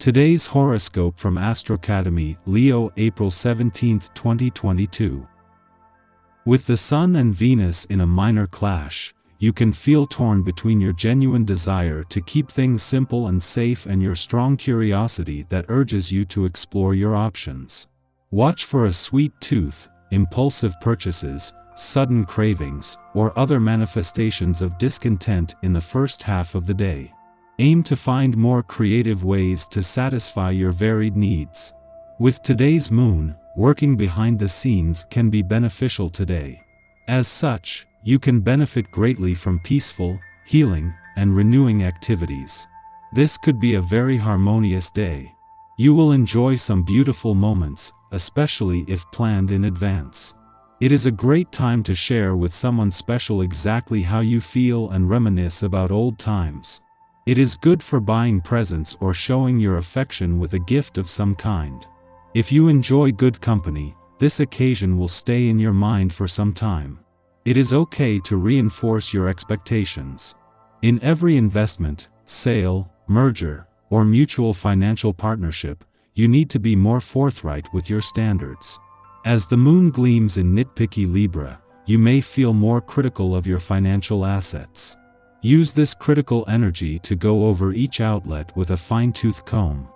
Today's horoscope from Astrocademy Leo April 17, 2022. With the Sun and Venus in a minor clash, you can feel torn between your genuine desire to keep things simple and safe and your strong curiosity that urges you to explore your options. Watch for a sweet tooth, impulsive purchases, sudden cravings, or other manifestations of discontent in the first half of the day. Aim to find more creative ways to satisfy your varied needs. With today's moon, working behind the scenes can be beneficial today. As such, you can benefit greatly from peaceful, healing, and renewing activities. This could be a very harmonious day. You will enjoy some beautiful moments, especially if planned in advance. It is a great time to share with someone special exactly how you feel and reminisce about old times. It is good for buying presents or showing your affection with a gift of some kind. If you enjoy good company, this occasion will stay in your mind for some time. It is okay to reinforce your expectations. In every investment, sale, merger, or mutual financial partnership, you need to be more forthright with your standards. As the moon gleams in nitpicky Libra, you may feel more critical of your financial assets. Use this critical energy to go over each outlet with a fine-tooth comb.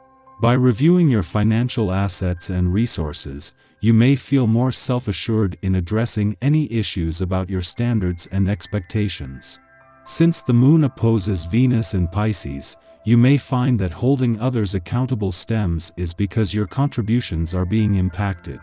By reviewing your financial assets and resources, you may feel more self-assured in addressing any issues about your standards and expectations. Since the moon opposes Venus in Pisces, you may find that holding others accountable stems is because your contributions are being impacted.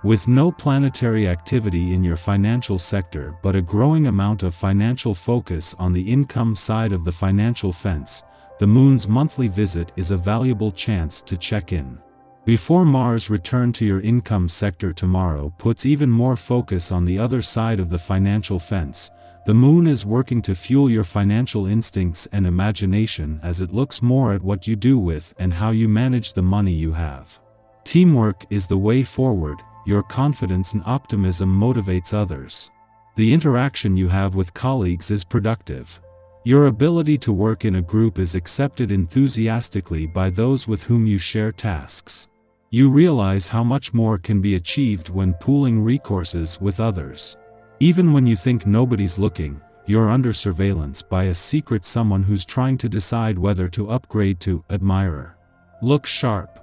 With no planetary activity in your financial sector but a growing amount of financial focus on the income side of the financial fence, the moon's monthly visit is a valuable chance to check in. Before Mars' return to your income sector tomorrow puts even more focus on the other side of the financial fence, the moon is working to fuel your financial instincts and imagination as it looks more at what you do with and how you manage the money you have. Teamwork is the way forward. Your confidence and optimism motivates others. The interaction you have with colleagues is productive. Your ability to work in a group is accepted enthusiastically by those with whom you share tasks. You realize how much more can be achieved when pooling resources with others. Even when you think nobody's looking, you're under surveillance by a secret someone who's trying to decide whether to upgrade to admirer. Look sharp.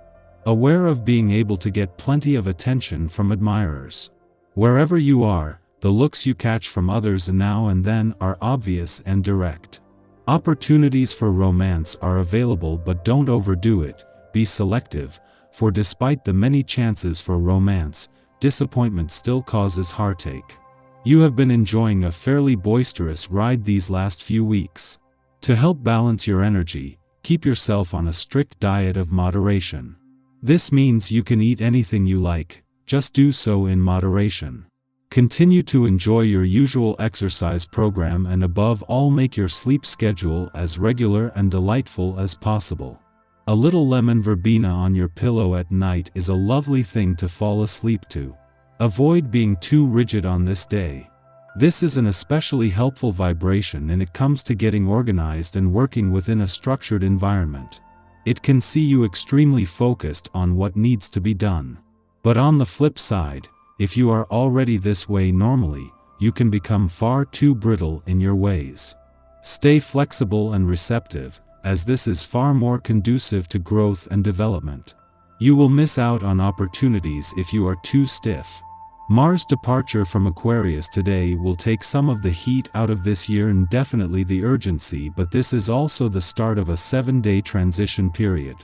Aware of being able to get plenty of attention from admirers. Wherever you are, the looks you catch from others now and then are obvious and direct. Opportunities for romance are available, but don't overdo it. Be selective, for despite the many chances for romance, disappointment still causes heartache. You have been enjoying a fairly boisterous ride these last few weeks. To help balance your energy, keep yourself on a strict diet of moderation. This means you can eat anything you like, just do so in moderation. Continue to enjoy your usual exercise program and above all make your sleep schedule as regular and delightful as possible. A little lemon verbena on your pillow at night is a lovely thing to fall asleep to. Avoid being too rigid on this day. This is an especially helpful vibration and it comes to getting organized and working within a structured environment. It can see you extremely focused on what needs to be done. But on the flip side, if you are already this way normally, you can become far too brittle in your ways. Stay flexible and receptive, as this is far more conducive to growth and development. You will miss out on opportunities if you are too stiff. Mars' departure from Aquarius today will take some of the heat out of this year and definitely the urgency, but this is also the start of a 7-day transition period.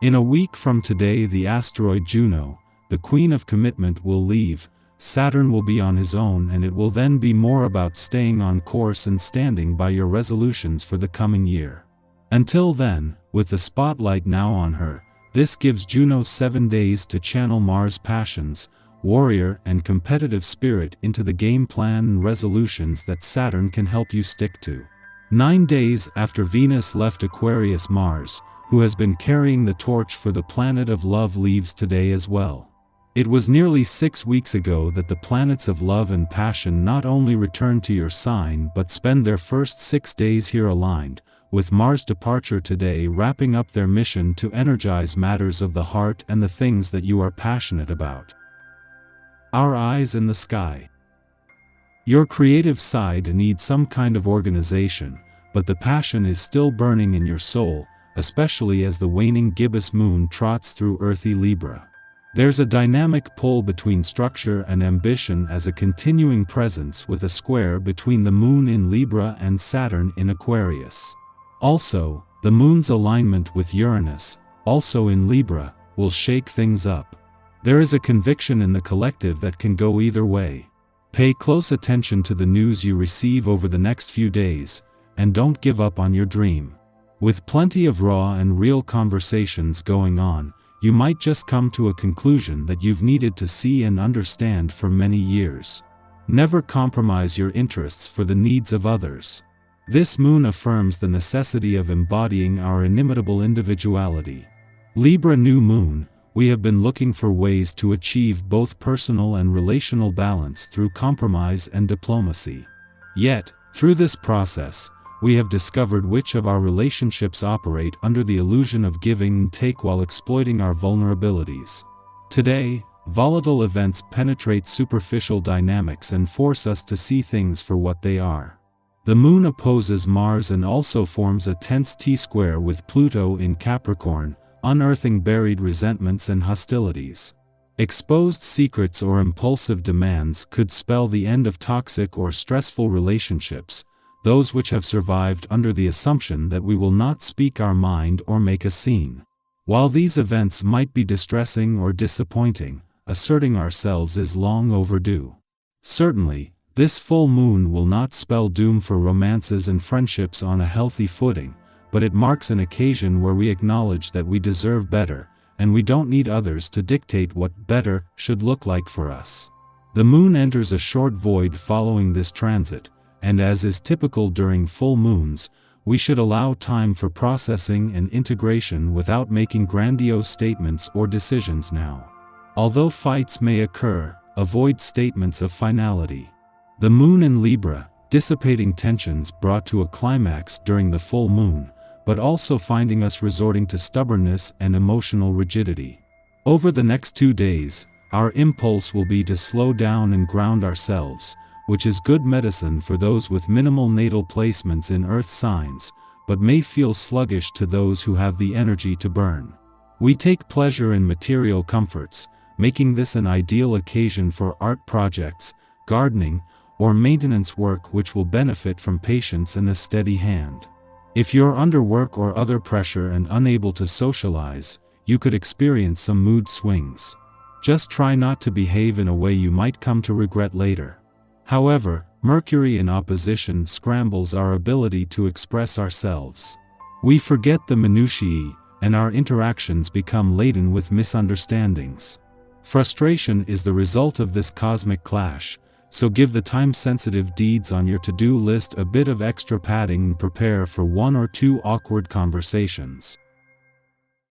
In a week from today, the asteroid Juno, the queen of commitment, will leave. Saturn will be on his own, and it will then be more about staying on course and standing by your resolutions for the coming year. Until then, with the spotlight now on her, this gives Juno 7 days to channel Mars' passions, warrior and competitive spirit into the game plan and resolutions that Saturn can help you stick to. 9 days after Venus left Aquarius, Mars, who has been carrying the torch for the planet of love, leaves today as well. It was nearly 6 weeks ago that the planets of love and passion not only returned to your sign but spend their first 6 days here aligned, with Mars' departure today wrapping up their mission to energize matters of the heart and the things that you are passionate about. Our eyes in the sky. Your creative side needs some kind of organization, but the passion is still burning in your soul, especially as the waning gibbous moon trots through earthy Libra. There's a dynamic pull between structure and ambition as a continuing presence with a square between the moon in Libra and Saturn in Aquarius. Also, the moon's alignment with Uranus, also in Libra, will shake things up. There is a conviction in the collective that can go either way. Pay close attention to the news you receive over the next few days, and don't give up on your dream. With plenty of raw and real conversations going on, you might just come to a conclusion that you've needed to see and understand for many years. Never compromise your interests for the needs of others. This moon affirms the necessity of embodying our inimitable individuality. Libra new moon, we have been looking for ways to achieve both personal and relational balance through compromise and diplomacy. Yet, through this process, we have discovered which of our relationships operate under the illusion of giving and take while exploiting our vulnerabilities. Today, volatile events penetrate superficial dynamics and force us to see things for what they are. The moon opposes Mars and also forms a tense T-square with Pluto in Capricorn, unearthing buried resentments and hostilities. Exposed secrets or impulsive demands could spell the end of toxic or stressful relationships, those which have survived under the assumption that we will not speak our mind or make a scene. While these events might be distressing or disappointing, asserting ourselves is long overdue. Certainly, this full moon will not spell doom for romances and friendships on a healthy footing, but it marks an occasion where we acknowledge that we deserve better, and we don't need others to dictate what better should look like for us. The moon enters a short void following this transit, and as is typical during full moons, we should allow time for processing and integration without making grandiose statements or decisions now. Although fights may occur, avoid statements of finality. The moon in Libra, dissipating tensions brought to a climax during the full moon, but also finding us resorting to stubbornness and emotional rigidity. Over the next 2 days, our impulse will be to slow down and ground ourselves, which is good medicine for those with minimal natal placements in earth signs, but may feel sluggish to those who have the energy to burn. We take pleasure in material comforts, making this an ideal occasion for art projects, gardening, or maintenance work which will benefit from patience and a steady hand. If you're under work or other pressure and unable to socialize, you could experience some mood swings. Just try not to behave in a way you might come to regret later. However, Mercury in opposition scrambles our ability to express ourselves. We forget the minutiae, and our interactions become laden with misunderstandings. Frustration is the result of this cosmic clash, so give the time-sensitive deeds on your to-do list a bit of extra padding and prepare for 1 or 2 awkward conversations.